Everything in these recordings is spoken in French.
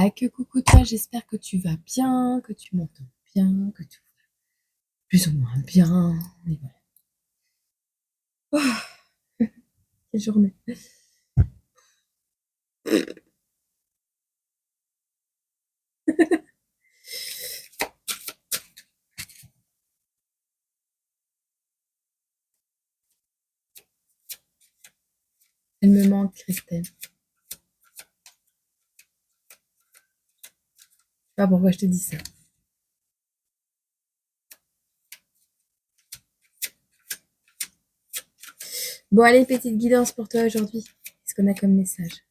Que coucou toi, j'espère que tu vas bien, que tu m'entends bien, que tout va plus ou moins bien. Et voilà. Oh, quelle journée. Elle me manque, Christelle. Je sais pas pourquoi je te dis ça. Bon, allez, petite guidance pour toi aujourd'hui. Qu'est-ce qu'on a comme message?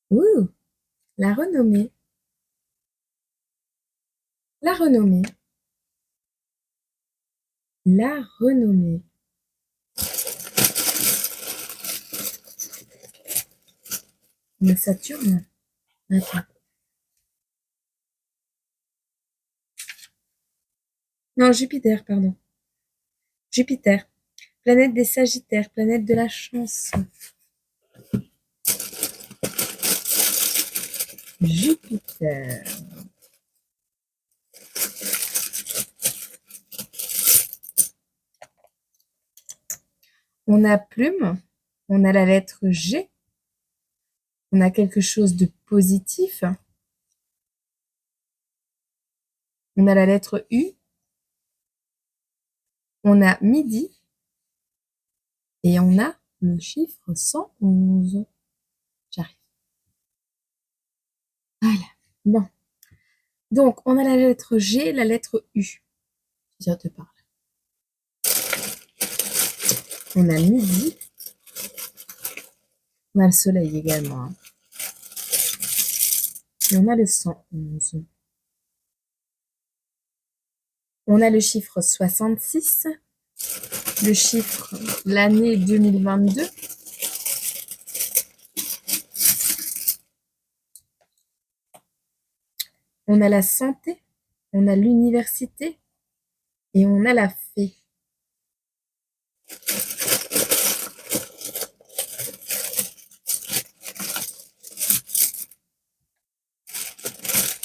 Ouh, la renommée. La renommée. La renommée. Le Saturne. Attends. Non, Jupiter, pardon. Jupiter. Planète des Sagittaires, planète de la chance. Jupiter. On a plume, on a la lettre G, on a quelque chose de positif, on a la lettre U, on a midi et on a le chiffre 111. J'arrive. Voilà. Bon. Donc, on a la lettre G, la lettre U. Je te parle. On a midi. On a le soleil également. Hein. Et on a le 111. On a le chiffre 66, le chiffre, l'année 2022. On a la santé, on a l'université et on a la fée.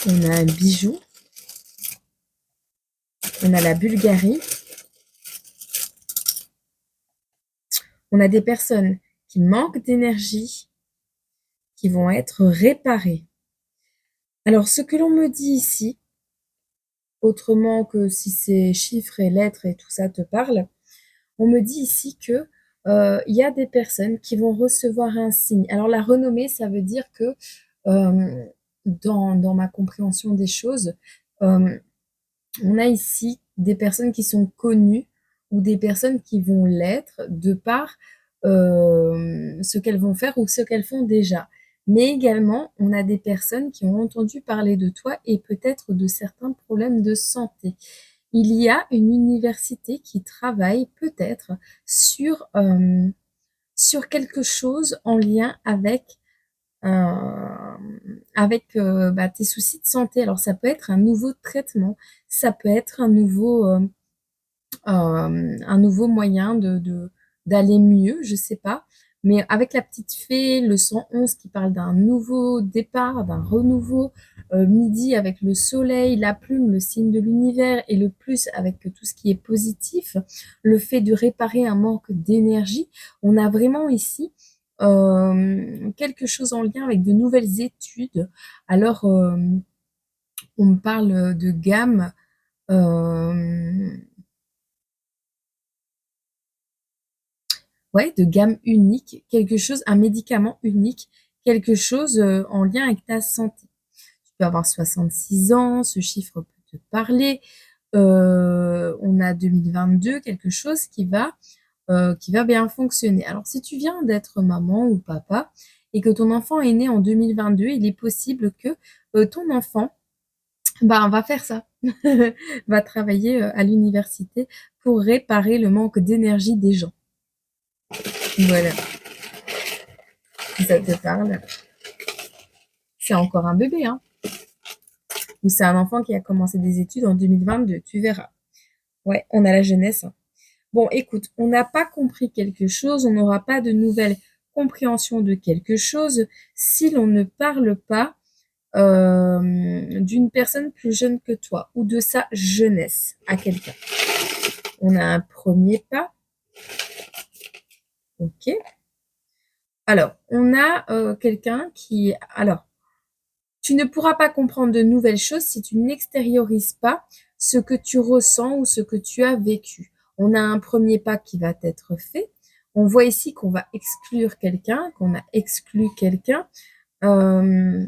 On a un bijou. On a la Bulgarie. On a des personnes qui manquent d'énergie, qui vont être réparées. Alors, ce que l'on me dit ici, autrement que si ces chiffres et lettres et tout ça te parlent, on me dit ici que y a des personnes qui vont recevoir un signe. Alors, la renommée, ça veut dire que dans ma compréhension des choses, on a ici des personnes qui sont connues ou des personnes qui vont l'être de par ce qu'elles vont faire ou ce qu'elles font déjà. Mais également, on a des personnes qui ont entendu parler de toi et peut-être de certains problèmes de santé. Il y a une université qui travaille peut-être sur, quelque chose en lien avec tes soucis de santé. Alors ça peut être un nouveau traitement, ça peut être un nouveau moyen d'aller mieux, je sais pas. Mais avec la petite fée, le 111 qui parle d'un nouveau départ, d'un renouveau, midi avec le soleil, la plume, le signe de l'univers et le plus avec tout ce qui est positif, le fait de réparer un manque d'énergie, on a vraiment ici quelque chose en lien avec de nouvelles études. Alors, on me parle de gamme. Ouais, de gamme unique, quelque chose, un médicament unique, quelque chose en lien avec ta santé. Tu peux avoir 66 ans, ce chiffre peut te parler. On a 2022, quelque chose qui va bien fonctionner. Alors, si tu viens d'être maman ou papa et que ton enfant est né en 2022, il est possible que ton enfant va faire ça, va travailler à l'université pour réparer le manque d'énergie des gens. Voilà, si ça te parle. C'est encore un bébé, hein. Ou c'est un enfant qui a commencé des études en 2022, tu verras. Ouais, on a la jeunesse, hein. Bon, écoute, on n'a pas compris quelque chose, on n'aura pas de nouvelle compréhension de quelque chose si l'on ne parle pas d'une personne plus jeune que toi ou de sa jeunesse à quelqu'un. On a un premier pas. Ok. Alors, on a quelqu'un qui... Alors, tu ne pourras pas comprendre de nouvelles choses si tu n'extériorises pas ce que tu ressens ou ce que tu as vécu. On a un premier pas qui va être fait. On voit ici qu'on va exclure quelqu'un, qu'on a exclu quelqu'un, euh,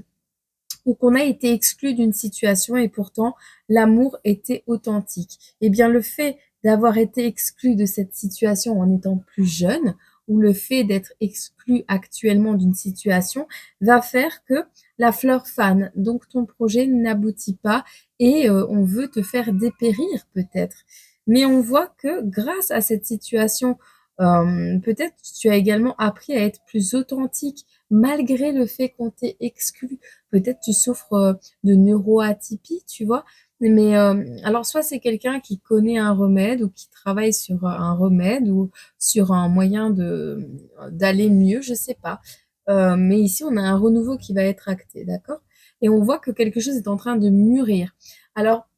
ou qu'on a été exclu d'une situation et pourtant l'amour était authentique. Eh bien, le fait d'avoir été exclu de cette situation en étant plus jeune, ou le fait d'être exclu actuellement d'une situation, va faire que la fleur fane. Donc, ton projet n'aboutit pas et on veut te faire dépérir peut-être. Mais on voit que grâce à cette situation, peut-être tu as également appris à être plus authentique malgré le fait qu'on t'ait exclu. Peut-être tu souffres de neuroatypie, tu vois. Mais alors soit c'est quelqu'un qui connaît un remède ou qui travaille sur un remède ou sur un moyen de d'aller mieux, je sais pas. Mais ici on a un renouveau qui va être acté, d'accord? Et on voit que quelque chose est en train de mûrir. Alors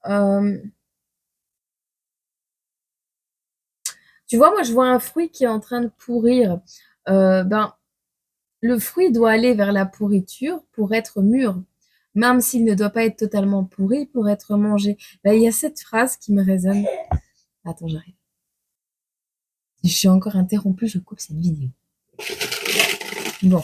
euh, tu vois, moi je vois un fruit qui est en train de pourrir. Ben le fruit doit aller vers la pourriture pour être mûr, même s'il ne doit pas être totalement pourri pour être mangé. Là, il y a cette phrase qui me résonne. Attends, j'arrive. Si je suis encore interrompue, je coupe cette vidéo. Bon.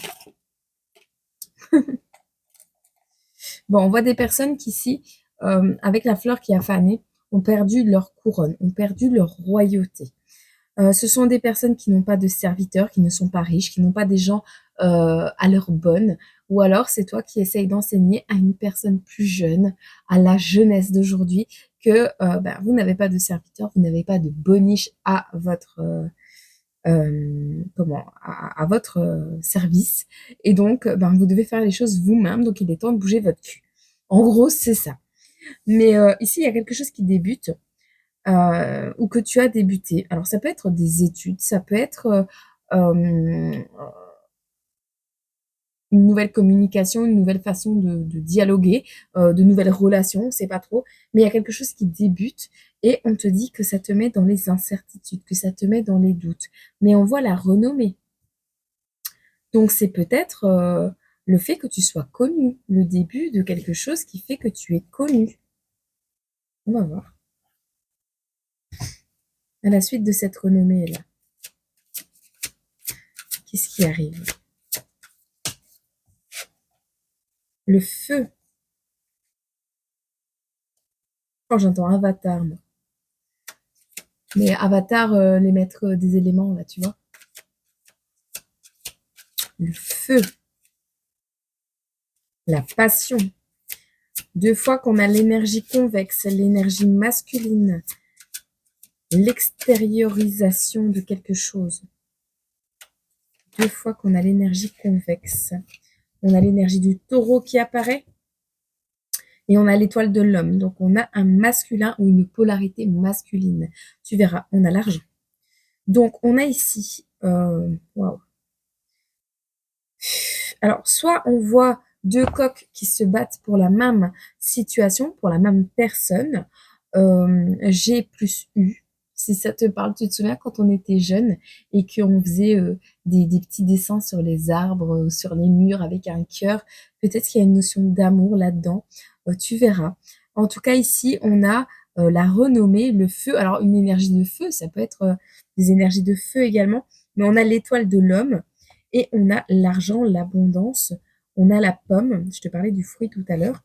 Bon, on voit des personnes qui, ici, avec la fleur qui a fané, ont perdu leur couronne, ont perdu leur royauté. Ce sont des personnes qui n'ont pas de serviteurs, qui ne sont pas riches, qui n'ont pas des gens à leur bonne. Ou alors, c'est toi qui essayes d'enseigner à une personne plus jeune, à la jeunesse d'aujourd'hui, que ben, vous n'avez pas de serviteurs, vous n'avez pas de boniche à votre à votre service. Et donc, ben, vous devez faire les choses vous-même. Donc, il est temps de bouger votre cul. En gros, c'est ça. Mais ici, il y a quelque chose qui débute ou que tu as débuté. Alors, ça peut être des études, ça peut être une nouvelle communication, une nouvelle façon de dialoguer, de nouvelles relations, on sait pas trop. Mais il y a quelque chose qui débute et on te dit que ça te met dans les incertitudes, que ça te met dans les doutes. Mais on voit la renommée. Donc, c'est peut-être le fait que tu sois connu, le début de quelque chose qui fait que tu es connu. On va voir. À la suite de cette renommée-là, qu'est-ce qui arrive? Le feu. Quand j'entends Avatar, moi. Mais Avatar, les maîtres des éléments, là, tu vois. Le feu. La passion. Deux fois qu'on a l'énergie convexe, l'énergie masculine, l'extériorisation de quelque chose. Deux fois qu'on a l'énergie convexe. On a l'énergie du taureau qui apparaît et on a l'étoile de l'homme. Donc, on a un masculin ou une polarité masculine. Tu verras, on a l'argent. Donc, on a ici... Waouh. Alors, soit on voit deux coqs qui se battent pour la même situation, pour la même personne. G plus U. Si ça te parle, tu te souviens quand on était jeune et qu'on faisait des petits dessins sur les arbres, sur les murs avec un cœur. Peut-être qu'il y a une notion d'amour là-dedans. Tu verras. En tout cas, ici, on a la renommée, le feu. Alors, une énergie de feu, ça peut être des énergies de feu également. Mais on a l'étoile de l'homme et on a l'argent, l'abondance. On a la pomme. Je te parlais du fruit tout à l'heure.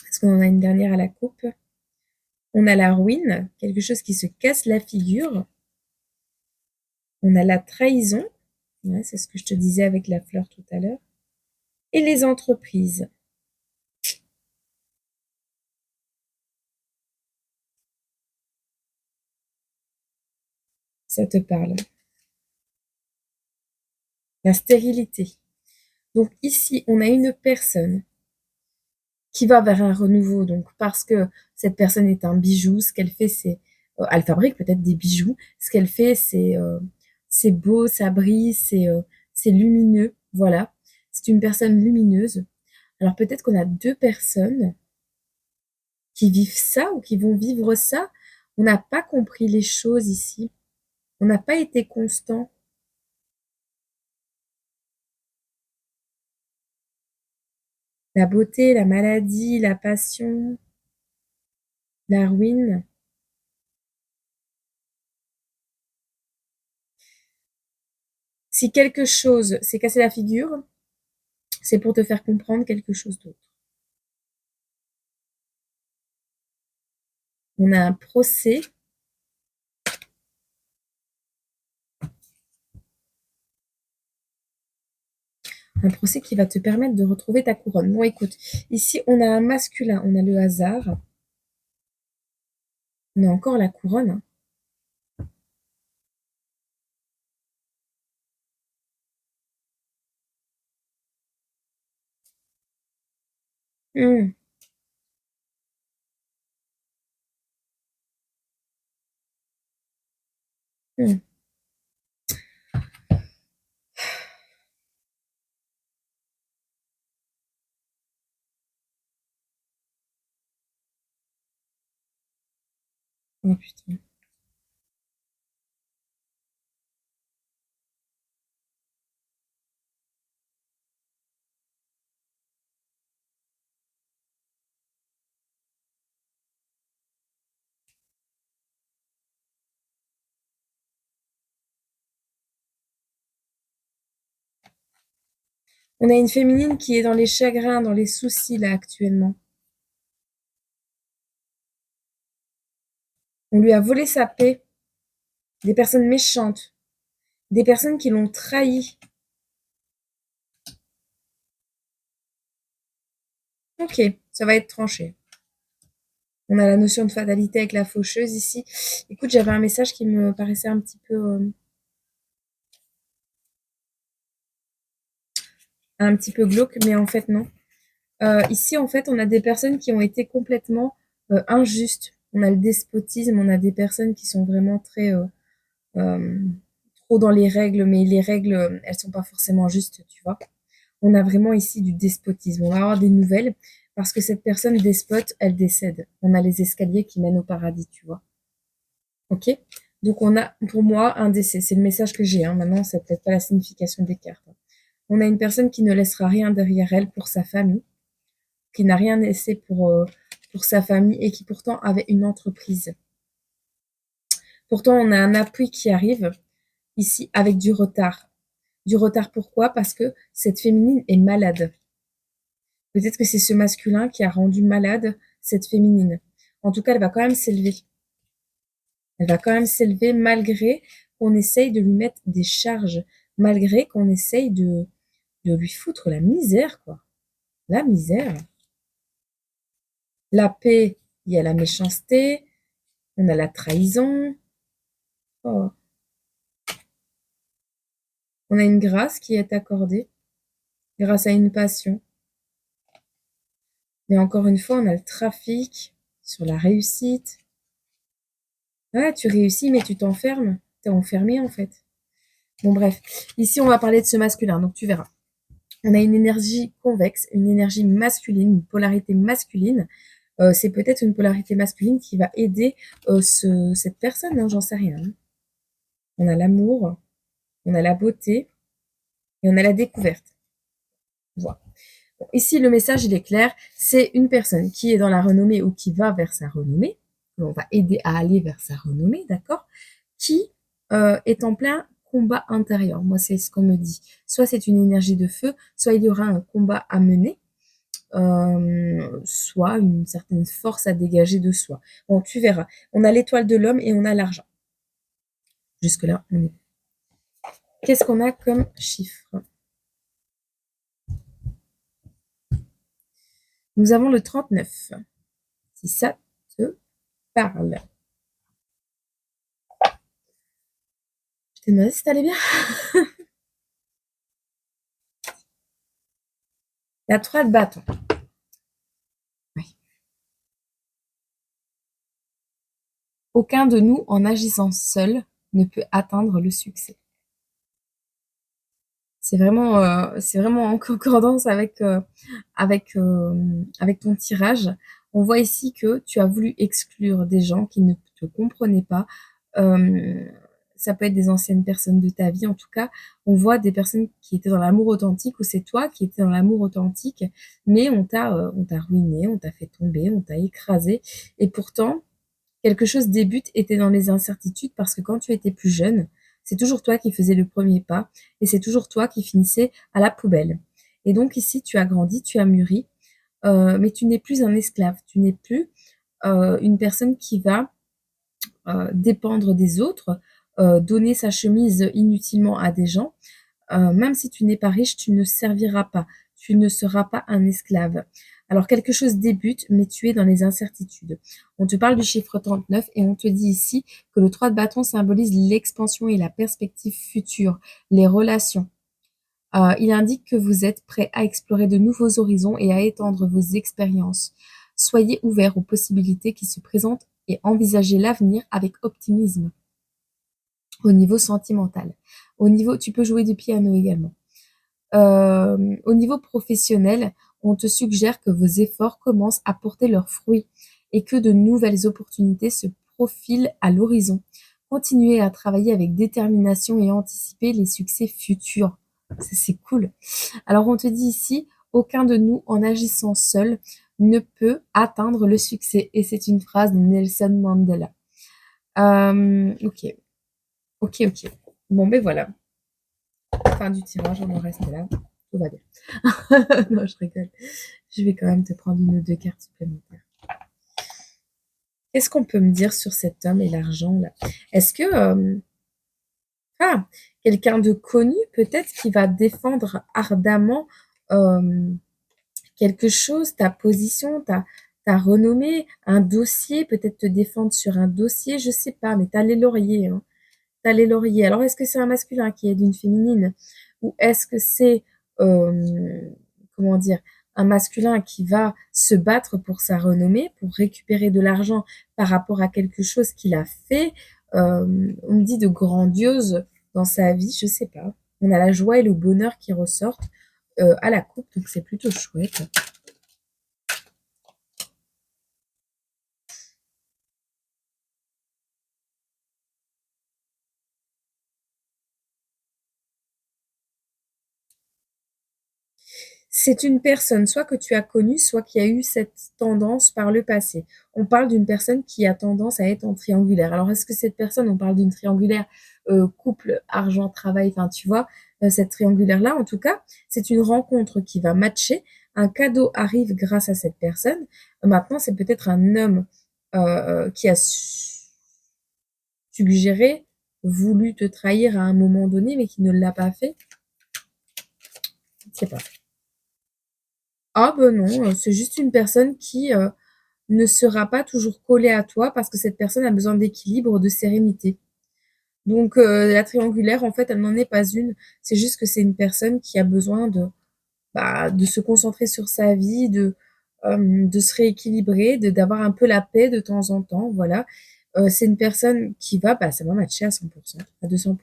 Est-ce qu'on en a une dernière à la coupe? On a la ruine, quelque chose qui se casse la figure. On a la trahison, ouais, c'est ce que je te disais avec la fleur tout à l'heure. Et les entreprises. Ça te parle. La stérilité. Donc ici, on a une personne qui va vers un renouveau. Donc, parce que cette personne est un bijou, ce qu'elle fait, c'est, elle fabrique peut-être des bijoux. Ce qu'elle fait, c'est beau, ça brille, c'est lumineux. Voilà. C'est une personne lumineuse. Alors, peut-être qu'on a deux personnes qui vivent ça ou qui vont vivre ça. On n'a pas compris les choses ici. On n'a pas été constant. La beauté, la maladie, la passion, la ruine. Si quelque chose s'est cassé la figure, c'est pour te faire comprendre quelque chose d'autre. On a un procès. Un procès qui va te permettre de retrouver ta couronne. Bon, écoute, ici, on a un masculin, on a le hasard. On a encore la couronne. Mmh. Mmh. Oh putain. On a une féminine qui est dans les chagrins, dans les soucis, là, actuellement. On lui a volé sa paix. Des personnes méchantes. Des personnes qui l'ont trahi. Ok, ça va être tranché. On a la notion de fatalité avec la faucheuse ici. Écoute, j'avais un message qui me paraissait un petit peu glauque, mais en fait non. Ici, en fait, on a des personnes qui ont été complètement injustes. On a le despotisme, on a des personnes qui sont vraiment très euh, trop dans les règles, mais les règles, elles sont pas forcément justes, tu vois. On a vraiment ici du despotisme. On va avoir des nouvelles parce que cette personne despote, elle décède. On a les escaliers qui mènent au paradis, tu vois. Ok? Donc on a, pour moi, un décès. C'est le message que j'ai. Hein. Maintenant, c'est peut-être pas la signification des cartes. On a une personne qui ne laissera rien derrière elle pour sa famille, qui n'a rien laissé pour sa famille et qui pourtant avait une entreprise. Pourtant, on a un appui qui arrive ici avec du retard. Du retard pourquoi? Parce que cette féminine est malade. Peut-être que c'est ce masculin qui a rendu malade cette féminine. En tout cas, elle va quand même s'élever. Elle va quand même s'élever malgré qu'on essaye de lui mettre des charges, malgré qu'on essaye de lui foutre la misère, quoi. La misère. La paix, il y a la méchanceté, on a la trahison. Oh. On a une grâce qui est accordée grâce à une passion. Mais encore une fois, on a le trafic sur la réussite. Ah, tu réussis, mais tu t'enfermes. T'es enfermé, en fait. Bon, bref. Ici, on va parler de ce masculin, donc tu verras. On a une énergie convexe, une énergie masculine, une polarité masculine. C'est peut-être une polarité masculine qui va aider cette personne, hein, j'en sais rien. Hein. On a l'amour, on a la beauté et on a la découverte. Voilà. Bon, ici, le message, il est clair. C'est une personne qui est dans la renommée ou qui va vers sa renommée. On va aider à aller vers sa renommée, d'accord? Qui est en plein combat intérieur. Moi, c'est ce qu'on me dit. Soit c'est une énergie de feu, soit il y aura un combat à mener, soit une certaine force à dégager de soi. Bon, tu verras. On a l'étoile de l'homme et on a l'argent. Jusque-là, on est. Qu'est-ce qu'on a comme chiffre? Nous avons le 39. Si ça te parle. Je t'ai demandé si t'allais bien. La 3 de bâton. Aucun de nous, en agissant seul, ne peut atteindre le succès. C'est vraiment en concordance avec ton tirage. On voit ici que tu as voulu exclure des gens qui ne te comprenaient pas. Hem, Ça peut être des anciennes personnes de ta vie. En tout cas, on voit des personnes qui étaient dans l'amour authentique ou c'est toi qui étais dans l'amour authentique, mais on t'a ruiné, on t'a fait tomber, on t'a écrasé et pourtant quelque chose débute et tu dans les incertitudes parce que quand tu étais plus jeune, c'est toujours toi qui faisais le premier pas et c'est toujours toi qui finissais à la poubelle. Et donc ici, tu as grandi, tu as mûri, mais tu n'es plus un esclave. Tu n'es plus, une personne qui va, dépendre des autres, donner sa chemise inutilement à des gens. Même si tu n'es pas riche, tu ne serviras pas. Tu ne seras pas un esclave. Alors quelque chose débute, mais tu es dans les incertitudes. On te parle du chiffre 39 et on te dit ici que le 3 de bâton symbolise l'expansion et la perspective future, les relations. Il indique que vous êtes prêt à explorer de nouveaux horizons et à étendre vos expériences. Soyez ouvert aux possibilités qui se présentent et envisagez l'avenir avec optimisme au niveau sentimental. Au niveau, tu peux jouer du piano également. Au niveau professionnel, on te suggère que vos efforts commencent à porter leurs fruits et que de nouvelles opportunités se profilent à l'horizon. Continuez à travailler avec détermination et anticiper les succès futurs. C'est cool. Alors on te dit ici, aucun de nous, en agissant seul, ne peut atteindre le succès. Et c'est une phrase de Nelson Mandela. Ok, ok. Bon, ben voilà. Fin du tirage, on en reste là. Tout va bien. Non, je rigole. Je vais quand même te prendre une ou deux cartes supplémentaires. Qu'est-ce qu'on peut me dire sur cet homme et l'argent là? Est-ce que ah, quelqu'un de connu peut-être qui va défendre ardemment euh, quelque chose, ta position, ta renommée, un dossier, peut-être te défendre sur un dossier, je sais pas, mais t'as les lauriers, hein. T'as les lauriers. Alors, est-ce que c'est un masculin qui est d'une féminine? Ou est-ce que c'est, comment dire, un masculin qui va se battre pour sa renommée, pour récupérer de l'argent par rapport à quelque chose qu'il a fait? On me dit de grandiose dans sa vie, je sais pas. On a la joie et le bonheur qui ressortent à la coupe, donc c'est plutôt chouette. C'est une personne, soit que tu as connue, soit qui a eu cette tendance par le passé. On parle d'une personne qui a tendance à être en triangulaire. Alors, est-ce que cette personne, on parle d'une triangulaire couple, argent, travail, enfin, tu vois, cette triangulaire-là, en tout cas, c'est une rencontre qui va matcher. Un cadeau arrive grâce à cette personne. Maintenant, c'est peut-être un homme qui a suggéré, voulu te trahir à un moment donné, mais qui ne l'a pas fait. Je ne sais pas. Ah ben non, c'est juste une personne qui, ne sera pas toujours collée à toi parce que cette personne a besoin d'équilibre, de sérénité. Donc la triangulaire, en fait, elle n'en est pas une. C'est juste que c'est une personne qui a besoin de se concentrer sur sa vie, de se rééquilibrer, d'avoir un peu la paix de temps en temps, voilà. C'est une personne qui va, ça va matcher à 100%, à 200%.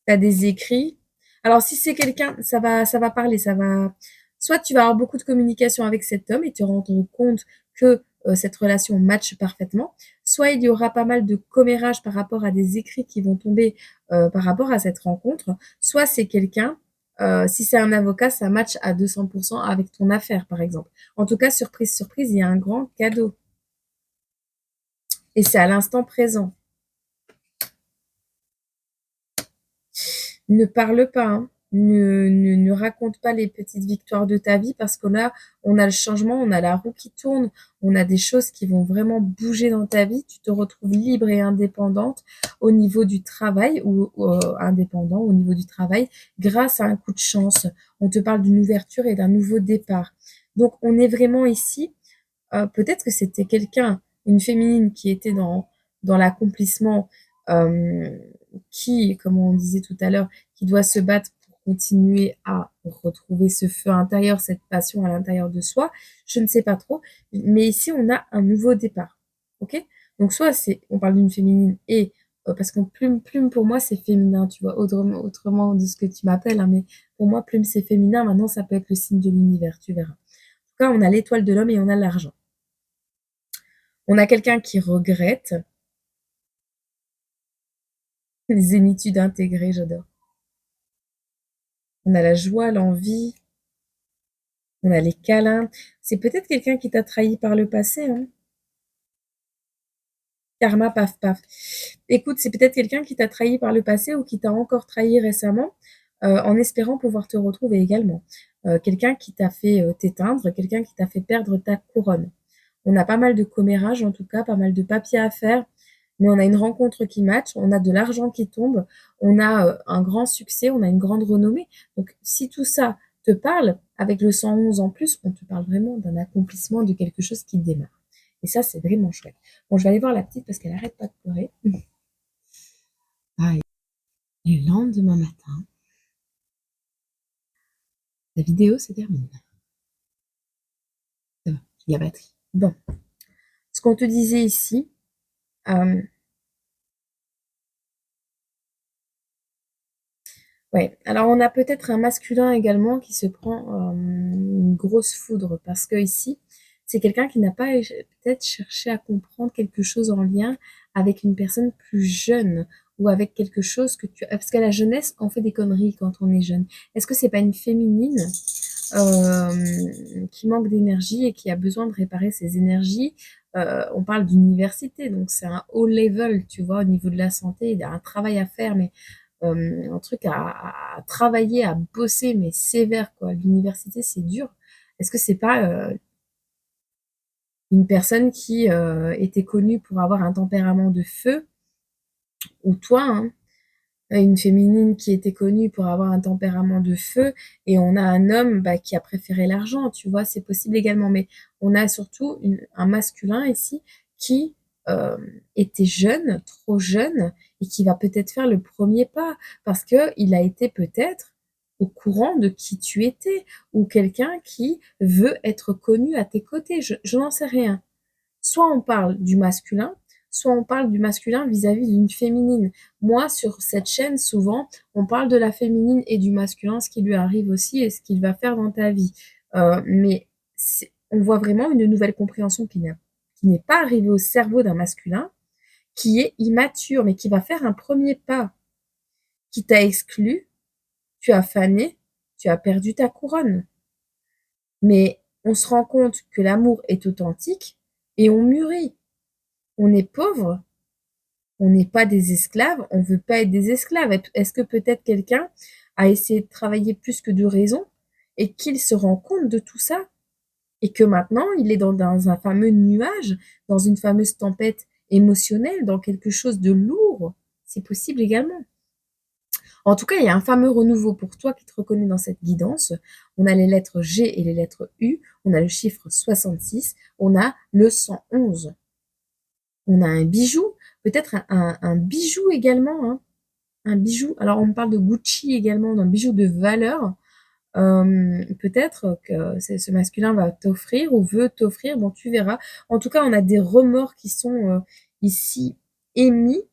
Tu as des écrits. Alors, si c'est quelqu'un, ça va parler, ça va. Soit tu vas avoir beaucoup de communication avec cet homme et te rendre compte que cette relation matche parfaitement. Soit il y aura pas mal de commérage par rapport à des écrits qui vont tomber par rapport à cette rencontre. Soit c'est quelqu'un, si c'est un avocat, ça matche à 200% avec ton affaire, par exemple. En tout cas, surprise, surprise, il y a un grand cadeau. Et c'est à l'instant présent. Ne parle pas, hein. Ne raconte pas les petites victoires de ta vie parce que là, on a le changement, on a la roue qui tourne, on a des choses qui vont vraiment bouger dans ta vie. Tu te retrouves libre et indépendante au niveau du travail ou indépendant au niveau du travail grâce à un coup de chance. On te parle d'une ouverture et d'un nouveau départ. Donc, on est vraiment ici. Peut-être que c'était quelqu'un, une féminine qui était dans l'accomplissement, euh, qui, comme on disait tout à l'heure, qui doit se battre pour continuer à retrouver ce feu intérieur, cette passion à l'intérieur de soi. Je ne sais pas trop, mais ici on a un nouveau départ. Ok? Donc soit on parle d'une féminine et parce que plume pour moi c'est féminin, tu vois, autrement de ce que tu m'appelles, hein, mais pour moi plume c'est féminin. Maintenant ça peut être le signe de l'univers, tu verras. En tout cas, on a l'étoile de l'homme et on a l'argent. On a quelqu'un qui regrette. Les zénitudes intégrées, j'adore. On a la joie, l'envie, on a les câlins. C'est peut-être quelqu'un qui t'a trahi par le passé, hein. Karma, paf, paf. Écoute, c'est peut-être quelqu'un qui t'a trahi par le passé ou qui t'a encore trahi récemment, en espérant pouvoir te retrouver également. Quelqu'un qui t'a fait t'éteindre, quelqu'un qui t'a fait perdre ta couronne. On a pas mal de commérages, en tout cas, pas mal de papiers à faire, mais on a une rencontre qui match, on a de l'argent qui tombe, on a un grand succès, on a une grande renommée. Donc, si tout ça te parle, avec le 111 en plus, on te parle vraiment d'un accomplissement, de quelque chose qui démarre. Et ça, c'est vraiment chouette. Bon, je vais aller voir la petite parce qu'elle arrête pas de pleurer. Ah, et le lendemain matin, la vidéo se termine. Ça va, j'ai la batterie. Bon, ce qu'on te disait ici, ouais, alors on a peut-être un masculin également qui se prend une grosse foudre parce que ici, c'est quelqu'un qui n'a pas peut-être cherché à comprendre quelque chose en lien avec une personne plus jeune ou avec quelque chose que tu... Parce qu'à la jeunesse, on fait des conneries quand on est jeune. Est-ce que c'est pas une féminine qui manque d'énergie et qui a besoin de réparer ses énergies? On parle d'université, donc c'est un haut level, tu vois, au niveau de la santé. Il y a un travail à faire, mais un truc à travailler, à bosser, mais sévère, quoi. L'université, c'est dur. Est-ce que c'est pas une personne qui était connue pour avoir un tempérament de feu, ou toi, hein, une féminine qui était connue pour avoir un tempérament de feu, et on a un homme qui a préféré l'argent, tu vois, c'est possible également. Mais on a surtout un masculin ici qui euh, était jeune, trop jeune, et qui va peut-être faire le premier pas, parce que il a été peut-être au courant de qui tu étais, ou quelqu'un qui veut être connu à tes côtés. Je n'en sais rien. Soit on parle du masculin, soit on parle du masculin vis-à-vis d'une féminine. Moi, sur cette chaîne, souvent, on parle de la féminine et du masculin, ce qui lui arrive aussi et ce qu'il va faire dans ta vie. Mais on voit vraiment une nouvelle compréhension qui n'est pas arrivée au cerveau d'un masculin, qui est immature, mais qui va faire un premier pas, qui t'a exclu, tu as fané, tu as perdu ta couronne. Mais on se rend compte que l'amour est authentique et on mûrit. On est pauvre, on n'est pas des esclaves, on veut pas être des esclaves. Est-ce que peut-être quelqu'un a essayé de travailler plus que de raison et qu'il se rend compte de tout ça et que maintenant il est dans un fameux nuage, dans une fameuse tempête émotionnelle, dans quelque chose de lourd? C'est possible également. En tout cas, il y a un fameux renouveau pour toi qui te reconnais dans cette guidance. On a les lettres G et les lettres U, on a le chiffre 66, on a le 111. On a un bijou, peut-être un bijou également, hein, un bijou. Alors, on me parle de Gucci également, d'un bijou de valeur. Peut-être que ce masculin va t'offrir ou veut t'offrir, bon, tu verras. En tout cas, on a des remords qui sont ici émis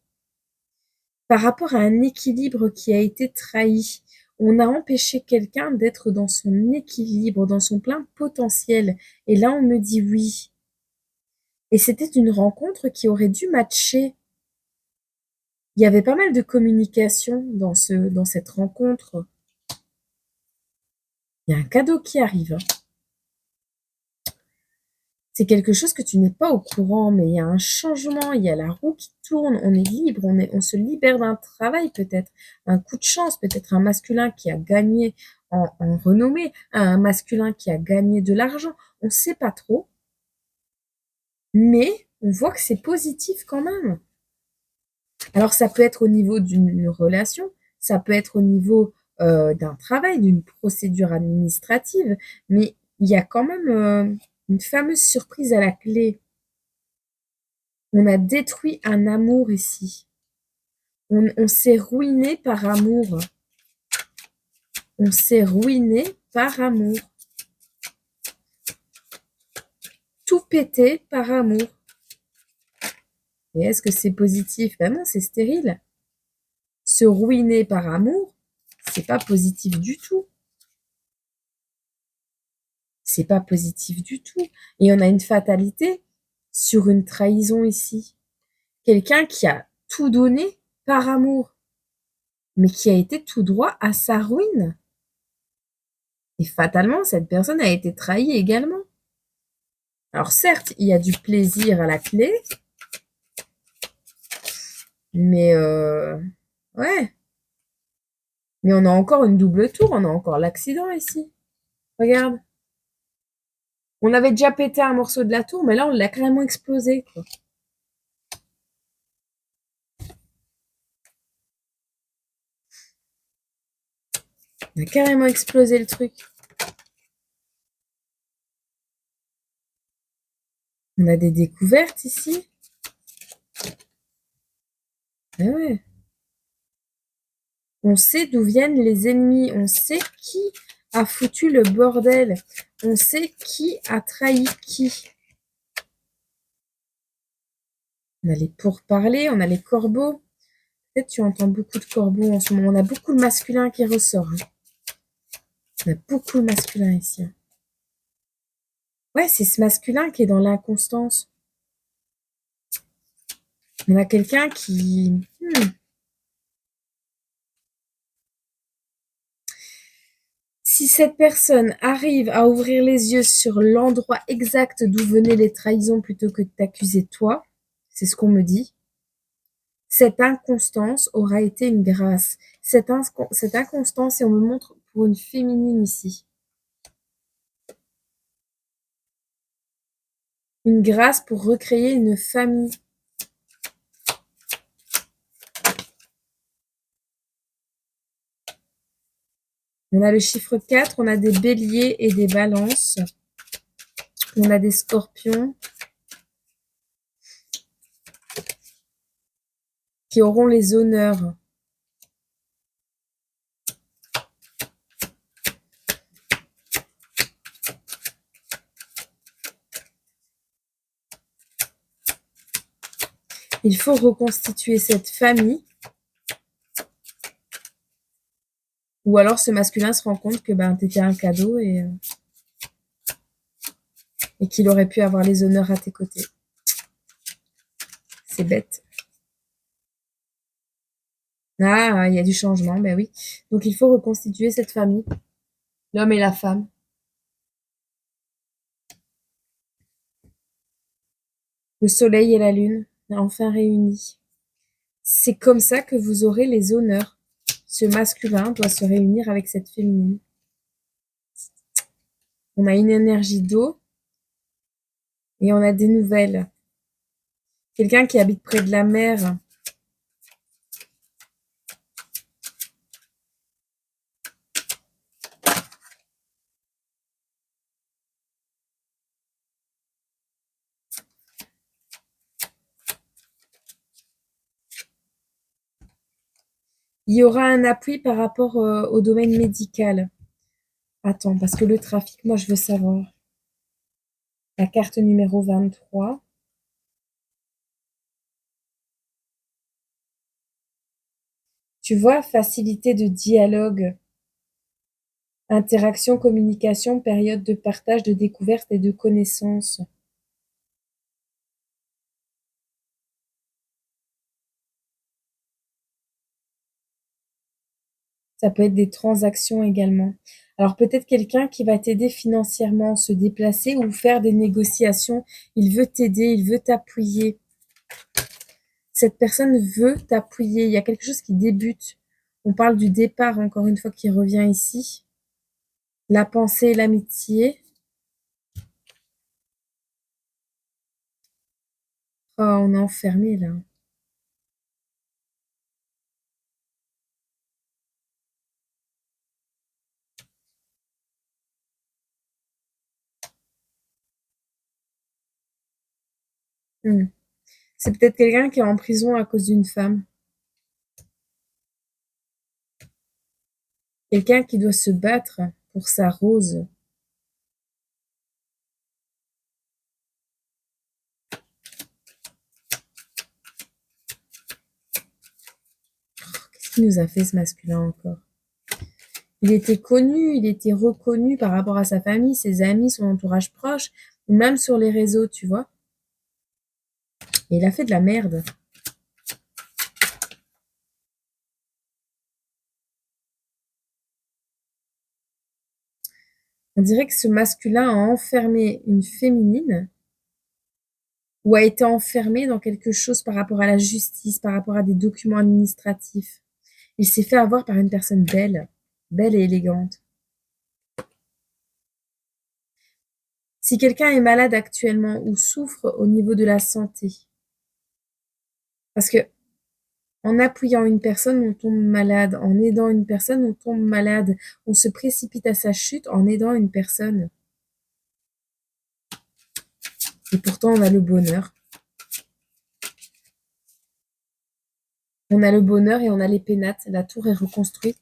par rapport à un équilibre qui a été trahi. On a empêché quelqu'un d'être dans son équilibre, dans son plein potentiel. Et là, on me dit oui. Et c'était une rencontre qui aurait dû matcher. Il y avait pas mal de communication dans cette rencontre. Il y a un cadeau qui arrive, hein. C'est quelque chose que tu n'es pas au courant, mais il y a un changement, il y a la roue qui tourne, on est libre, on se libère d'un travail peut-être, un coup de chance, peut-être un masculin qui a gagné en renommée, un masculin qui a gagné de l'argent, on ne sait pas trop, mais on voit que c'est positif quand même. Alors ça peut être au niveau d'une relation, ça peut être au niveau d'un travail, d'une procédure administrative, mais il y a quand même une fameuse surprise à la clé. On a détruit un amour ici. On s'est ruiné par amour. On s'est ruiné par amour. Tout pété par amour. Et est-ce que c'est positif? Ben non, c'est stérile. Se ruiner par amour, c'est pas positif du tout. C'est pas positif du tout. Et on a une fatalité sur une trahison ici. Quelqu'un qui a tout donné par amour, mais qui a été tout droit à sa ruine. Et fatalement, cette personne a été trahie également. Alors certes, il y a du plaisir à la clé, mais ouais. Mais on a encore une double tour, on a encore l'accident ici. Regarde. On avait déjà pété un morceau de la tour, mais là, on l'a carrément explosé, quoi. On a carrément explosé le truc. On a des découvertes ici. Ah ouais. On sait d'où viennent les ennemis. On sait qui a foutu le bordel. On sait qui a trahi qui. On a les pourparlers, on a les corbeaux. Peut-être tu entends beaucoup de corbeaux en ce moment. On a beaucoup de masculin qui ressort. On a beaucoup de masculin ici. Ouais, c'est ce masculin qui est dans l'inconstance. On a quelqu'un qui... Si cette personne arrive à ouvrir les yeux sur l'endroit exact d'où venaient les trahisons plutôt que de t'accuser toi, c'est ce qu'on me dit, cette inconstance aura été une grâce. Cette inconstance, et on me montre pour une féminine ici, une grâce pour recréer une famille. On a le chiffre 4, on a des béliers et des balances. On a des scorpions qui auront les honneurs. Il faut reconstituer cette famille. Ou alors ce masculin se rend compte que ben, t'étais un cadeau et qu'il aurait pu avoir les honneurs à tes côtés. C'est bête. Ah, il y a du changement, ben oui. Donc il faut reconstituer cette famille, l'homme et la femme. Le soleil et la lune, enfin réunis. C'est comme ça que vous aurez les honneurs. Ce masculin doit se réunir avec cette féminine. On a une énergie d'eau et on a des nouvelles. Quelqu'un qui habite près de la mer. Il y aura un appui par rapport au domaine médical. Attends, parce que le trafic, moi, je veux savoir. La carte numéro 23. Tu vois, facilité de dialogue, interaction, communication, période de partage, de découverte et de connaissance. Ça peut être des transactions également. Alors peut-être quelqu'un qui va t'aider financièrement, se déplacer ou faire des négociations. Il veut t'aider, il veut t'appuyer. Cette personne veut t'appuyer. Il y a quelque chose qui débute. On parle du départ, encore une fois, qui revient ici. La pensée et l'amitié. Oh, on est enfermé là. Hmm. C'est peut-être quelqu'un qui est en prison à cause d'une femme. Quelqu'un qui doit se battre pour sa rose. Qu'est-ce qu'il nous a fait ce masculin encore? Il était connu, il était reconnu par rapport à sa famille, ses amis, son entourage proche, ou même sur les réseaux, tu vois. Et il a fait de la merde. On dirait que ce masculin a enfermé une féminine ou a été enfermé dans quelque chose par rapport à la justice, par rapport à des documents administratifs. Il s'est fait avoir par une personne belle, belle et élégante. Si quelqu'un est malade actuellement ou souffre au niveau de la santé, parce que en appuyant une personne, on tombe malade. En aidant une personne, on tombe malade. On se précipite à sa chute en aidant une personne. Et pourtant, on a le bonheur. On a le bonheur et on a les pénates. La tour est reconstruite.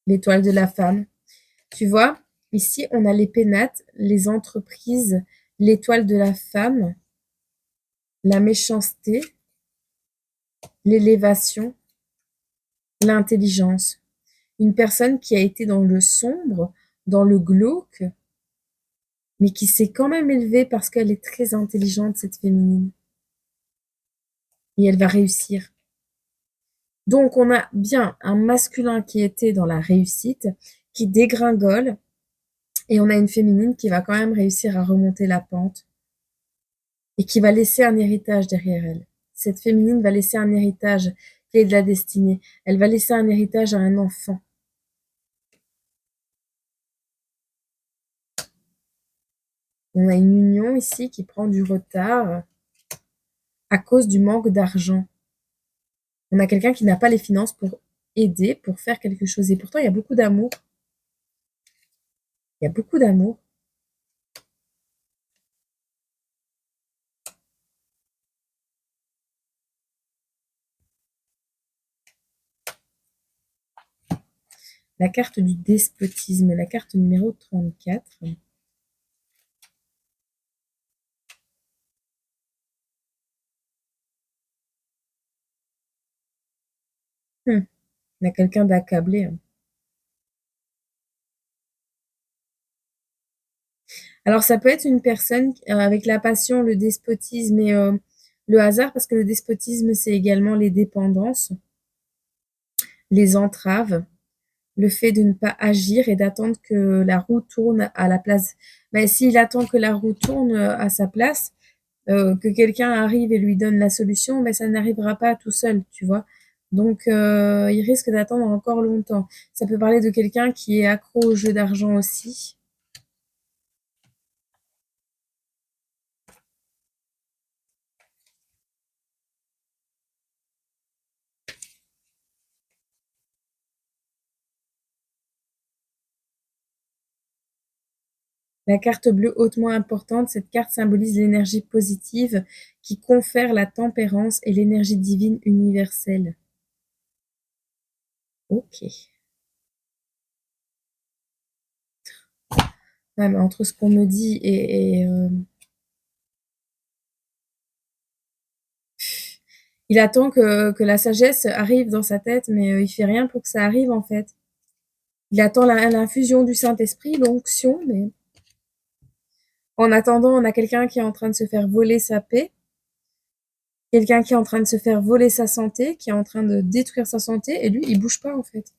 L'étoile de la femme. Tu vois, ici, on a les pénates, les entreprises, l'étoile de la femme, la méchanceté, l'élévation, l'intelligence. Une personne qui a été dans le sombre, dans le glauque, mais qui s'est quand même élevée parce qu'elle est très intelligente, cette féminine. Et elle va réussir. Donc, on a bien un masculin qui était dans la réussite, qui dégringole, et on a une féminine qui va quand même réussir à remonter la pente et qui va laisser un héritage derrière elle. Cette féminine va laisser un héritage qui est de la destinée. Elle va laisser un héritage à un enfant. On a une union ici qui prend du retard à cause du manque d'argent. On a quelqu'un qui n'a pas les finances pour aider, pour faire quelque chose. Et pourtant, il y a beaucoup d'amour. Il y a beaucoup d'amour. La carte du despotisme, la carte numéro 34. Il y a quelqu'un d'accablé. Alors, ça peut être une personne avec la passion, le despotisme et le hasard, parce que le despotisme, c'est également les dépendances, les entraves, le fait de ne pas agir et d'attendre que la roue tourne à la place. Mais s'il attend que la roue tourne à sa place, que quelqu'un arrive et lui donne la solution, mais ça n'arrivera pas tout seul, tu vois. Donc, il risque d'attendre encore longtemps. Ça peut parler de quelqu'un qui est accro au jeu d'argent aussi. La carte bleue hautement importante, cette carte symbolise l'énergie positive qui confère la tempérance et l'énergie divine universelle. Ok. Ouais, mais entre ce qu'on me dit il attend que la sagesse arrive dans sa tête, mais il fait rien pour que ça arrive en fait. Il attend l'infusion du Saint-Esprit, l'onction, mais en attendant, on a quelqu'un qui est en train de se faire voler sa paix, quelqu'un qui est en train de se faire voler sa santé, qui est en train de détruire sa santé, et lui, il bouge pas en fait.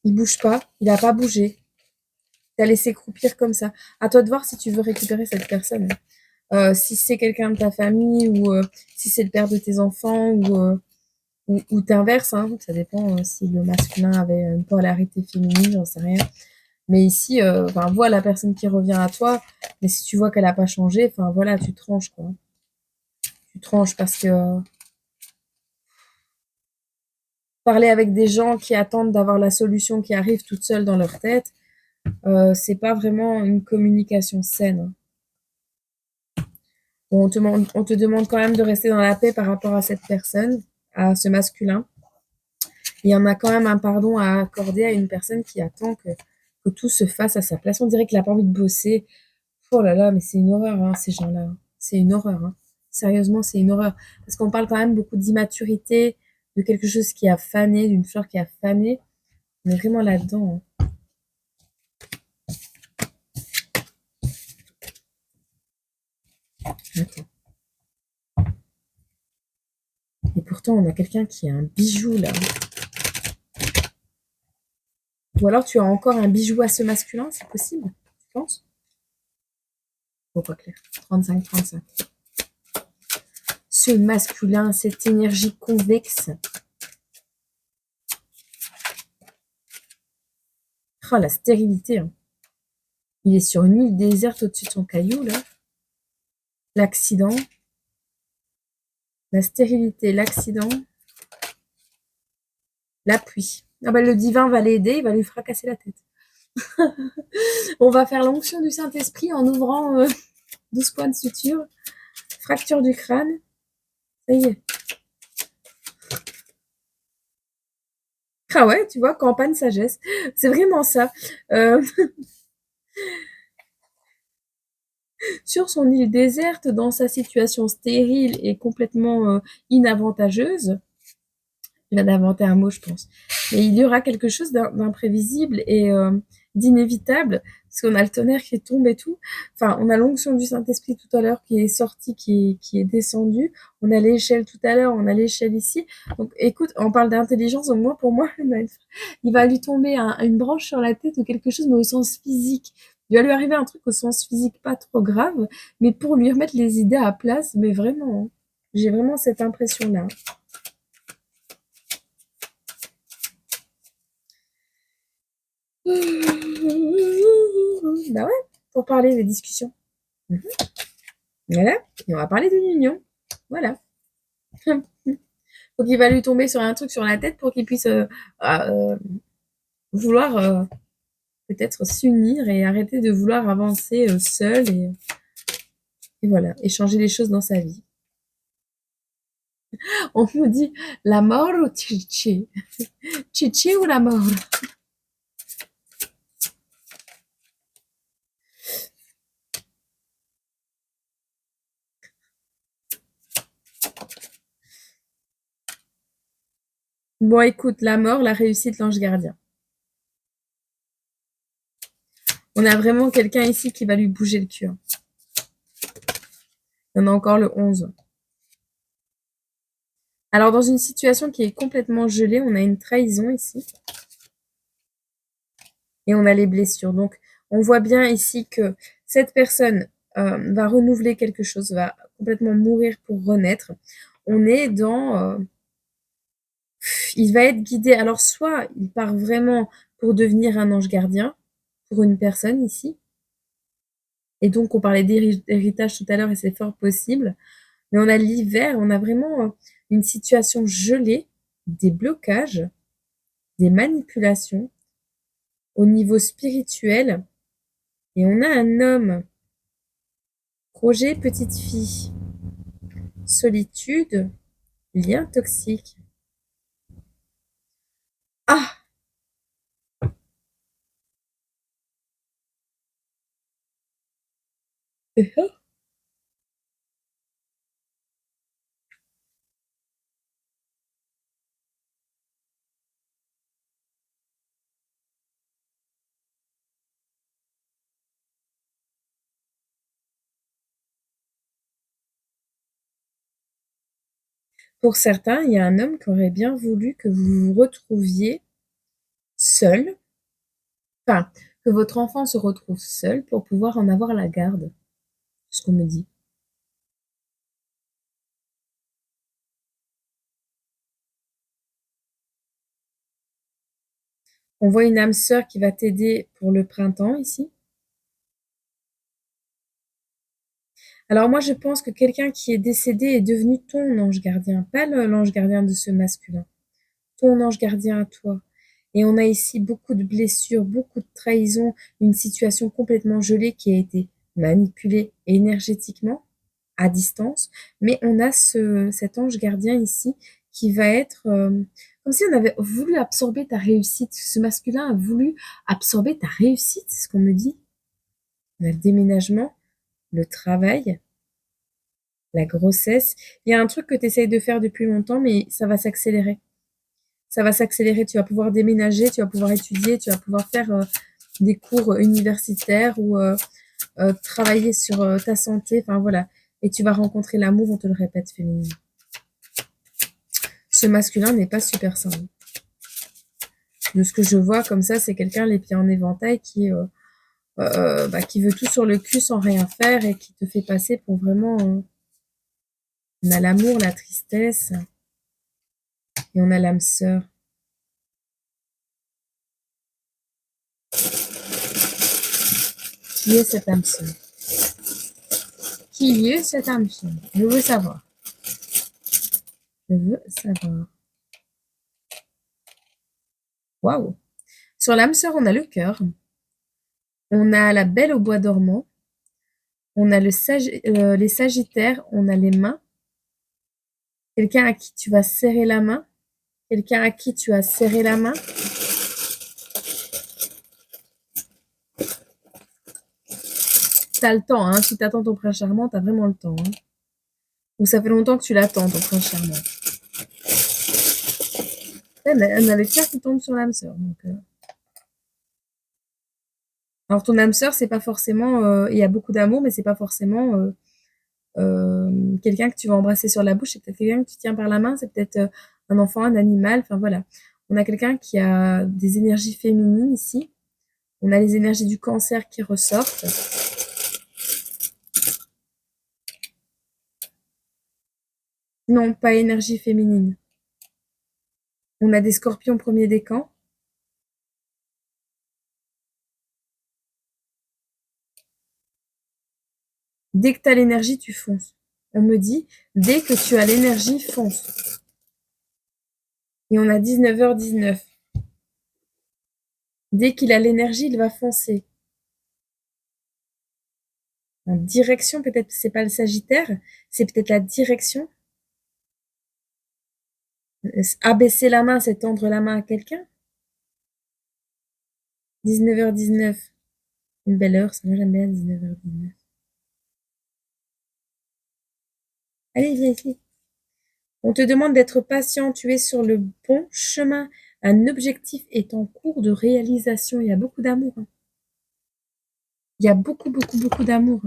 Il bouge pas, il a pas bougé. T'as laissé croupir comme ça. À toi de voir si tu veux récupérer cette personne. Si c'est quelqu'un de ta famille ou si c'est le père de tes enfants ou t'inverses, hein, ça dépend si le masculin avait une polarité féminine, j'en sais rien. Mais ici, enfin, vois la personne qui revient à toi, mais si tu vois qu'elle a pas changé, enfin voilà, tu tranches quoi. Tu tranches parce que parler avec des gens qui attendent d'avoir la solution qui arrive toute seule dans leur tête, c'est pas vraiment une communication saine. Bon, on te demande quand même de rester dans la paix par rapport à cette personne, à ce masculin. Il y en a quand même un pardon à accorder à une personne qui attend que tout se fasse à sa place. On dirait qu'il a pas envie de bosser. Oh là là, mais c'est une horreur, hein, ces gens-là. C'est une horreur, hein. Sérieusement, c'est une horreur. Parce qu'on parle quand même beaucoup d'immaturité, de quelque chose qui a fané, d'une fleur qui a fané. On est vraiment là-dedans, hein. Attends. Et pourtant, on a quelqu'un qui a un bijou, là. Ou alors, tu as encore un bijou à ce masculin, c'est possible, tu penses? Oh, pas clair. 35-35. Ce masculin, cette énergie convexe. Oh, la stérilité, hein. Il est sur une île déserte au-dessus de son caillou, là. L'accident. La stérilité, l'accident. La pluie. Ah bah, le divin va l'aider, il va lui fracasser la tête. On va faire l'onction du Saint-Esprit en ouvrant 12 points de suture. Fracture du crâne. Ça y est. Ah ouais, tu vois, campagne sagesse. C'est vraiment ça. Sur son île déserte, dans sa situation stérile et complètement inavantageuse, il vient d'inventer un mot, je pense. Mais il y aura quelque chose d'imprévisible et d'inévitable, parce qu'on a le tonnerre qui tombe et tout. Enfin, on a l'onction du Saint-Esprit tout à l'heure qui est sortie, qui est descendue. On a l'échelle tout à l'heure, on a l'échelle ici. Donc, écoute, on parle d'intelligence. Au moins, pour moi, il va lui tomber une branche sur la tête ou quelque chose, mais au sens physique. Il va lui arriver un truc au sens physique pas trop grave, mais pour lui remettre les idées à place, mais vraiment, hein. J'ai vraiment cette impression-là. Bah ouais, pour parler des discussions. Mhm. Voilà, et on va parler d'une union. Voilà. Faut qu'il va lui tomber sur un truc sur la tête pour qu'il puisse euh, vouloir peut-être s'unir et arrêter de vouloir avancer seul et voilà, et changer les choses dans sa vie. On nous dit la mort ou Chichi? Chichi ou la mort? Bon, écoute, la mort, la réussite, l'ange gardien. On a vraiment quelqu'un ici qui va lui bouger le cul, hein. Il y en a encore le 11. Alors, dans une situation qui est complètement gelée, on a une trahison ici. Et on a les blessures. Donc, on voit bien ici que cette personne va renouveler quelque chose, va complètement mourir pour renaître. On est dans... il va être guidé. Alors, soit il part vraiment pour devenir un ange gardien pour une personne ici. Et donc, on parlait d'héritage tout à l'heure et c'est fort possible. Mais on a l'hiver, on a vraiment une situation gelée, des blocages, des manipulations au niveau spirituel. Et on a un homme, projet petite fille, solitude, lien toxique. Ah! Pour certains, il y a un homme qui aurait bien voulu que vous vous retrouviez seul, enfin, que votre enfant se retrouve seul pour pouvoir en avoir la garde, c'est ce qu'on me dit. On voit une âme sœur qui va t'aider pour le printemps ici. Alors moi, je pense que quelqu'un qui est décédé est devenu ton ange gardien, pas l'ange gardien de ce masculin, ton ange gardien à toi. Et on a ici beaucoup de blessures, beaucoup de trahisons, une situation complètement gelée qui a été manipulée énergétiquement à distance. Mais on a cet ange gardien ici qui va être comme si on avait voulu absorber ta réussite. Ce masculin a voulu absorber ta réussite, c'est ce qu'on me dit. On a le déménagement. le travail, la grossesse. Il y a un truc que tu essayes de faire depuis longtemps, mais ça va s'accélérer. Ça va s'accélérer, tu vas pouvoir déménager, tu vas pouvoir étudier, tu vas pouvoir faire des cours universitaires ou travailler sur ta santé, enfin voilà. Et tu vas rencontrer l'amour, on te le répète, féminine. Ce masculin n'est pas super sain. De ce que je vois comme ça, c'est quelqu'un les pieds en éventail qui veut tout sur le cul sans rien faire et qui te fait passer pour vraiment... on a l'amour, la tristesse et on a l'âme sœur. Qui est cette âme sœur? Qui est cette âme sœur? Je veux savoir. Je veux savoir. Waouh! Sur l'âme sœur, on a le cœur. On a la belle au bois dormant. On a les sagittaires. On a les mains. Quelqu'un à qui tu vas serrer la main. Quelqu'un à qui tu as serré la main. T'as le temps, hein. Si t'attends ton prince charmant, t'as vraiment le temps. Hein. Ou ça fait longtemps que tu l'attends, ton prince charmant. On a le cœur qui tombe sur l'âme sœur. Alors ton âme sœur, c'est pas forcément... il y a beaucoup d'amour, mais c'est pas forcément quelqu'un que tu vas embrasser sur la bouche. C'est peut-être quelqu'un que tu tiens par la main. C'est peut-être un enfant, un animal. Enfin voilà. On a quelqu'un qui a des énergies féminines ici. On a les énergies du cancer qui ressortent. Non, pas énergie féminine. On a des scorpions premier décan. Dès que tu as l'énergie, tu fonces. On me dit, dès que tu as l'énergie, fonce. Et on a 19h19. Dès qu'il a l'énergie, il va foncer. En direction, peut-être c'est pas le Sagittaire, c'est peut-être la direction. Abaisser la main, c'est tendre la main à quelqu'un. 19h19. Une belle heure, ça moi j'aime bien 19h19. Allez, viens ici. On te demande d'être patient, tu es sur le bon chemin. Un objectif est en cours de réalisation. Il y a beaucoup d'amour. Hein. Il y a beaucoup, beaucoup, beaucoup d'amour.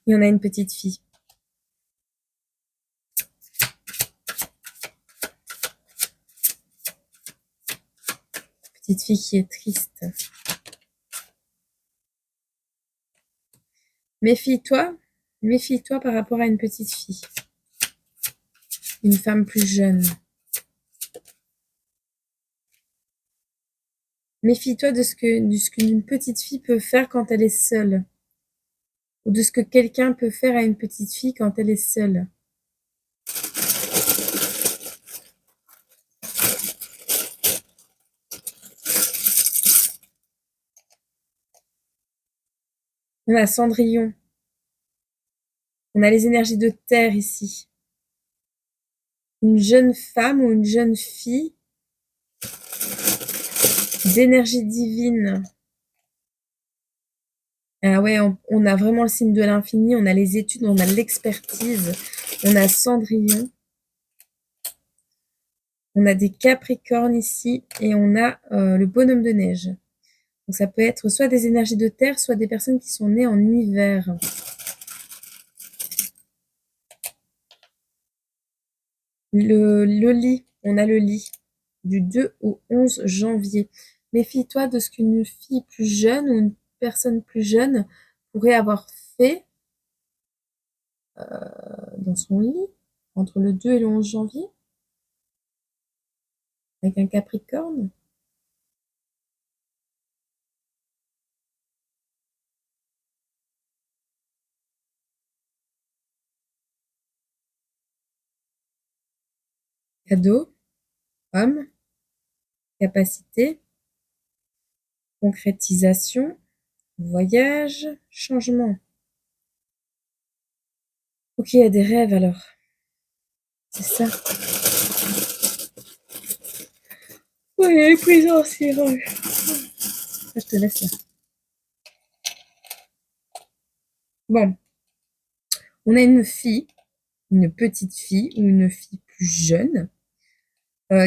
Il y en a une petite fille. Petite fille qui est triste. Méfie-toi, méfie-toi par rapport à une petite fille. Une femme plus jeune. Méfie-toi de ce qu'une petite fille peut faire quand elle est seule. Ou de ce que quelqu'un peut faire à une petite fille quand elle est seule. On a Cendrillon. On a les énergies de terre ici. Une jeune femme ou une jeune fille d'énergie divine. Ah ouais, on a vraiment le signe de l'infini, on a les études, on a l'expertise, on a Cendrillon. On a des Capricornes ici et on a le bonhomme de neige. Donc ça peut être soit des énergies de terre, soit des personnes qui sont nées en hiver. Le lit, on a le lit du 2 au 11 janvier. Méfie-toi de ce qu'une fille plus jeune ou une personne plus jeune pourrait avoir fait dans son lit entre le 2 et le 11 janvier avec un Capricorne. Cadeau, homme, capacité, concrétisation, voyage, changement. Ok, il y a des rêves alors. C'est ça. Oui, les prises en cirage. Ça, je te laisse là. Bon, on a une fille, une petite fille ou une fille plus jeune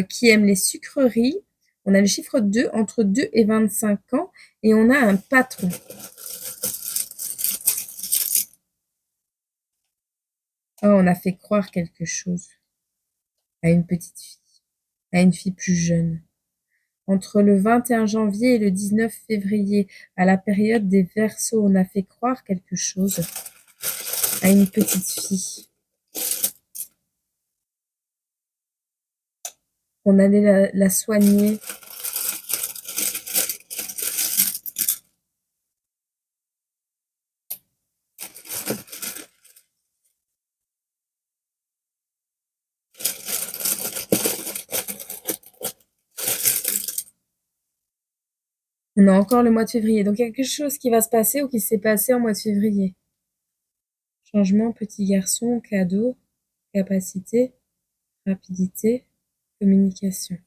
qui aime les sucreries. On a le chiffre 2, entre 2 et 25 ans, et on a un patron. Oh, on a fait croire quelque chose à une petite fille, à une fille plus jeune. Entre le 21 janvier et le 19 février, à la période des Verseaux, on a fait croire quelque chose à une petite fille. On allait la soigner. On a encore le mois de février. Donc, il y a quelque chose qui va se passer ou qui s'est passé en mois de février. Changement, petit garçon, cadeau, capacité, rapidité, communication.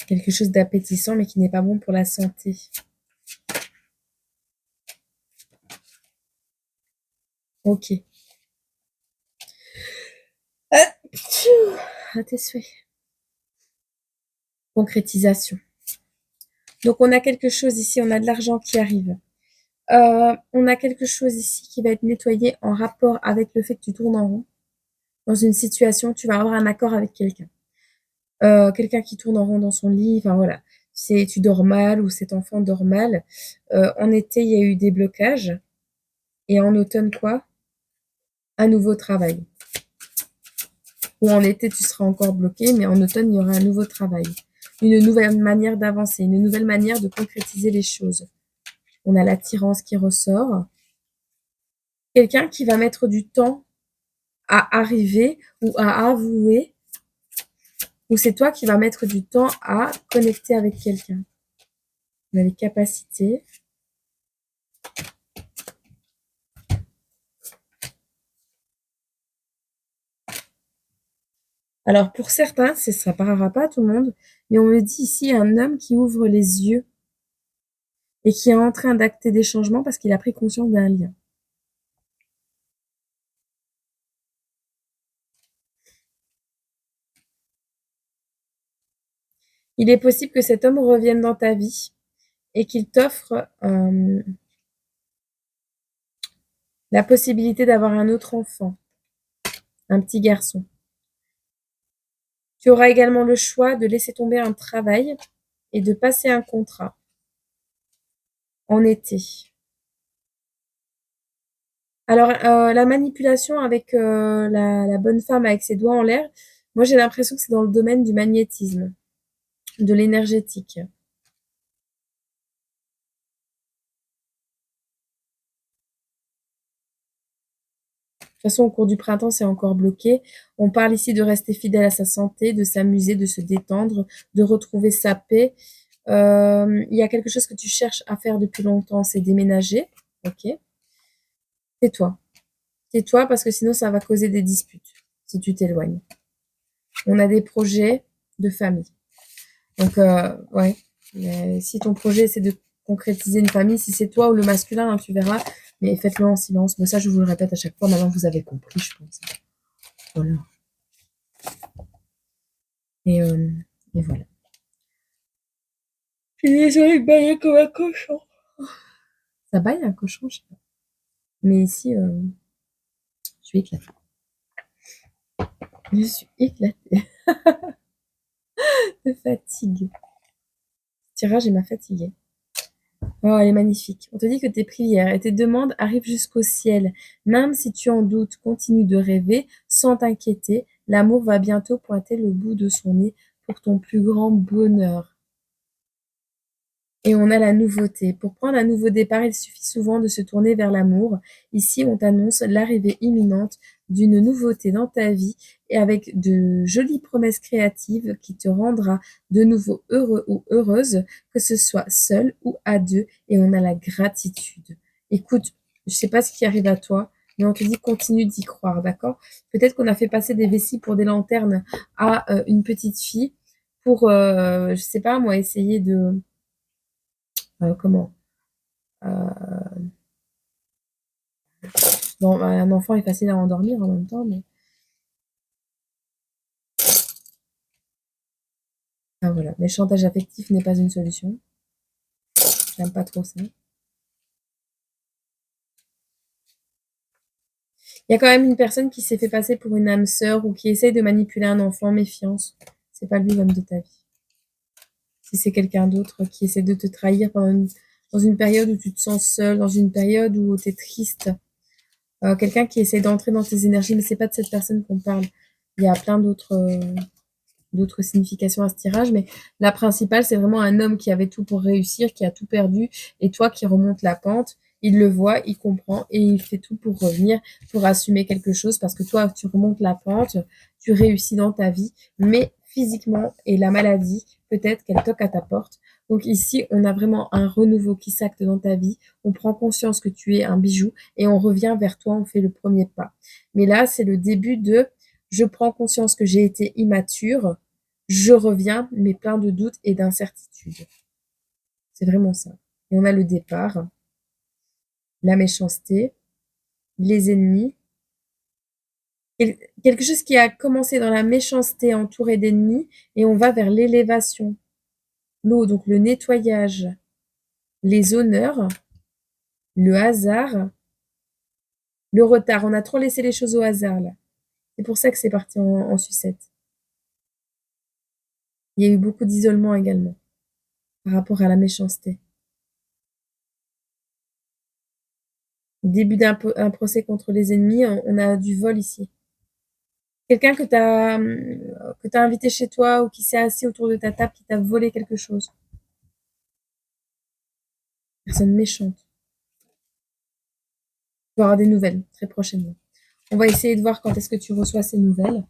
Quelque chose d'appétissant mais qui n'est pas bon pour la santé. Ok. À tes souhaits. Concrétisation. Donc, on a quelque chose ici, on a de l'argent qui arrive. On a quelque chose ici qui va être nettoyé en rapport avec le fait que tu tournes en rond. Dans une situation, tu vas avoir un accord avec quelqu'un. Quelqu'un qui tourne en rond dans son lit, enfin voilà. Tu dors mal ou cet enfant dort mal. En été, il y a eu des blocages. Et en automne, quoi? Un nouveau travail. Ou en été, tu seras encore bloqué, mais en automne, il y aura un nouveau travail. Une nouvelle manière d'avancer, une nouvelle manière de concrétiser les choses. On a l'attirance qui ressort. Quelqu'un qui va mettre du temps à arriver ou à avouer, ou c'est toi qui vas mettre du temps à connecter avec quelqu'un. On a les capacités. Alors pour certains, ça ne parlera pas à tout le monde, mais on me dit ici un homme qui ouvre les yeux et qui est en train d'acter des changements parce qu'il a pris conscience d'un lien. Il est possible que cet homme revienne dans ta vie et qu'il t'offre la possibilité d'avoir un autre enfant, un petit garçon. Tu auras également le choix de laisser tomber un travail et de passer un contrat en été. Alors, la manipulation avec la bonne femme avec ses doigts en l'air, moi j'ai l'impression que c'est dans le domaine du magnétisme, de l'énergétique. De toute façon, au cours du printemps, c'est encore bloqué. On parle ici de rester fidèle à sa santé, de s'amuser, de se détendre, de retrouver sa paix. Il y a quelque chose que tu cherches à faire depuis longtemps, c'est déménager. Ok. Tais-toi. Tais-toi parce que sinon, ça va causer des disputes si tu t'éloignes. On a des projets de famille. Donc, ouais. Mais si ton projet, c'est de concrétiser une famille, si c'est toi ou le masculin, hein, tu verras. Mais faites-le en silence. Mais ça, je vous le répète à chaque fois. Maintenant, vous avez compris, je pense. Voilà. Et, euh, et voilà. Je suis désolée de bailler comme un cochon. Ça baille un cochon, je sais pas. Mais ici, je suis éclatée. Je suis éclatée de fatigue. Ce tirage, il m'a fatiguée. Oh, elle est magnifique. On te dit que tes prières et tes demandes arrivent jusqu'au ciel. Même si tu en doutes, continue de rêver sans t'inquiéter. L'amour va bientôt pointer le bout de son nez pour ton plus grand bonheur. Et on a la nouveauté. Pour prendre un nouveau départ, il suffit souvent de se tourner vers l'amour. Ici, on t'annonce l'arrivée imminente d'une nouveauté dans ta vie et avec de jolies promesses créatives qui te rendra de nouveau heureux ou heureuse, que ce soit seul ou à deux, et on a la gratitude. Écoute, je sais pas ce qui arrive à toi, mais on te dit continue d'y croire, d'accord? Peut-être qu'on a fait passer des vessies pour des lanternes à une petite fille pour, je sais pas moi, essayer de... comment? Bon, un enfant est facile à endormir en même temps, mais... Ah, voilà, mais le chantage affectif n'est pas une solution. J'aime pas trop ça. Il y a quand même une personne qui s'est fait passer pour une âme sœur ou qui essaye de manipuler un enfant, méfiance. C'est pas lui l'homme de ta vie. Si c'est quelqu'un d'autre qui essaie de te trahir dans une période où tu te sens seul, dans une période où tu es triste, quelqu'un qui essaie d'entrer dans tes énergies, mais c'est pas de cette personne qu'on parle. Il y a plein d'autres significations à ce tirage, mais la principale, c'est vraiment un homme qui avait tout pour réussir, qui a tout perdu, et toi qui remontes la pente, il le voit, il comprend, et il fait tout pour revenir, pour assumer quelque chose, parce que toi, tu remontes la pente, tu réussis dans ta vie, mais physiquement, et la maladie, peut-être qu'elle toque à ta porte. Donc ici, on a vraiment un renouveau qui s'acte dans ta vie, on prend conscience que tu es un bijou, et on revient vers toi, on fait le premier pas. Mais là, c'est le début de je prends conscience que j'ai été immature, je reviens, mais plein de doutes et d'incertitudes. C'est vraiment ça. Et on a le départ, la méchanceté, les ennemis, quelque chose qui a commencé dans la méchanceté entouré d'ennemis, et on va vers l'élévation, l'eau, donc le nettoyage, les honneurs, le hasard, le retard. On a trop laissé les choses au hasard, là. C'est pour ça que c'est parti en sucette. Il y a eu beaucoup d'isolement également, par rapport à la méchanceté. Début d'un procès contre les ennemis, on a du vol ici. Quelqu'un que t'as invité chez toi ou qui s'est assis autour de ta table, qui t'a volé quelque chose. Personne méchante. Tu vas avoir des nouvelles très prochainement. On va essayer de voir quand est-ce que tu reçois ces nouvelles.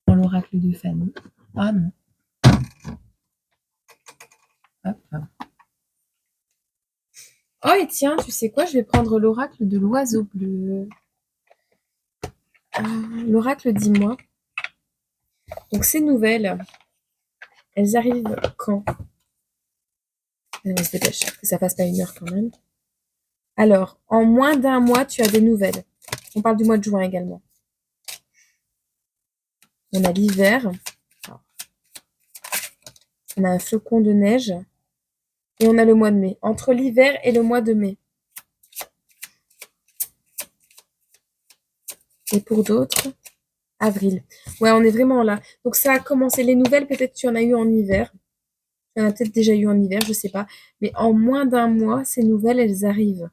Dans l'oracle de Fanny. Ah non. Hop. Oh et tiens, tu sais quoi, je vais prendre l'oracle de l'oiseau bleu. L'oracle dis-moi. Donc ces nouvelles, elles arrivent quand? On se dépêche, que ça fasse pas 1 heure quand même. Alors, en moins d'1 mois, tu as des nouvelles. On parle du mois de juin également. On a l'hiver. On a un flocon de neige. Et on a le mois de mai. Entre l'hiver et le mois de mai. Et pour d'autres, avril. Ouais, on est vraiment là. Donc ça a commencé. Les nouvelles, peut-être tu en as eu en hiver. Tu en as peut-être déjà eu en hiver, je sais pas. Mais en moins d'1 mois, ces nouvelles, elles arrivent.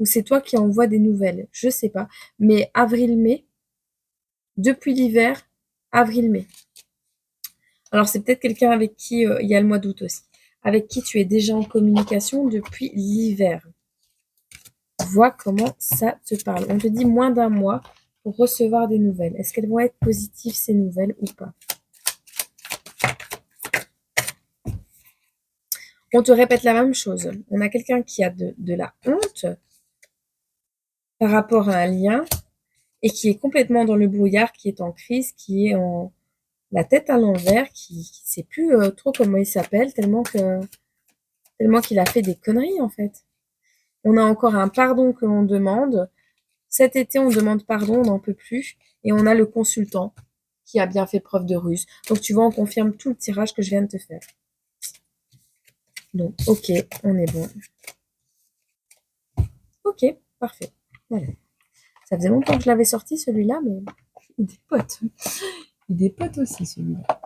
Ou c'est toi qui envoies des nouvelles. Je sais pas. Mais avril-mai, depuis l'hiver, avril-mai. Alors c'est peut-être quelqu'un avec qui, il y a le mois d'août aussi, avec qui tu es déjà en communication depuis l'hiver. Vois comment ça te parle. On te dit moins d'1 mois pour recevoir des nouvelles. Est-ce qu'elles vont être positives, ces nouvelles, ou pas? On te répète la même chose. On a quelqu'un qui a de la honte par rapport à un lien et qui est complètement dans le brouillard, qui est en crise, qui est en la tête à l'envers, qui ne sait plus trop comment il s'appelle, tellement qu'il a fait des conneries en fait. On a encore un pardon que l'on demande. Cet été, on demande pardon, on n'en peut plus. Et on a le consultant qui a bien fait preuve de ruse. Donc tu vois, on confirme tout le tirage que je viens de te faire. Donc, ok, on est bon. Ok, parfait. Voilà. Ça faisait longtemps que je l'avais sorti, celui-là, mais il dépote. Il dépote aussi, celui-là.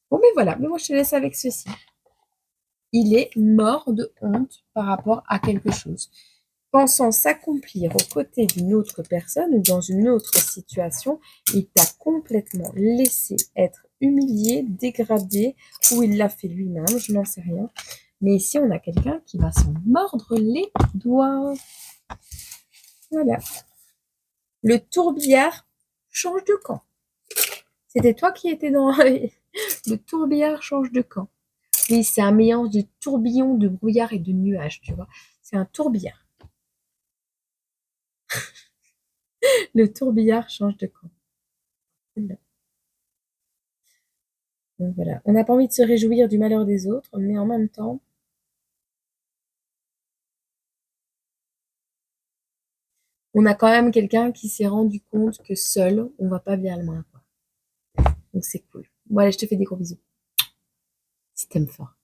Bon, mais voilà. Mais moi, je te laisse avec ceci. Il est mort de honte par rapport à quelque chose. Pensant s'accomplir aux côtés d'une autre personne ou dans une autre situation, il t'a complètement laissé être humilié, dégradé, ou il l'a fait lui-même, je n'en sais rien. Mais ici, on a quelqu'un qui va s'en mordre les doigts. Voilà. Le tourbillard change de camp. C'était toi qui étais dans le tourbillard change de camp. Oui, c'est un mélange de tourbillon, de brouillard et de nuages, tu vois. C'est un tourbillard. Le tourbillard change de camp. Donc voilà, on n'a pas envie de se réjouir du malheur des autres, mais en même temps, on a quand même quelqu'un qui s'est rendu compte que seul, on va pas bien loin, quoi. Donc c'est cool. Bon allez, je te fais des gros bisous. Si t'aimes fort.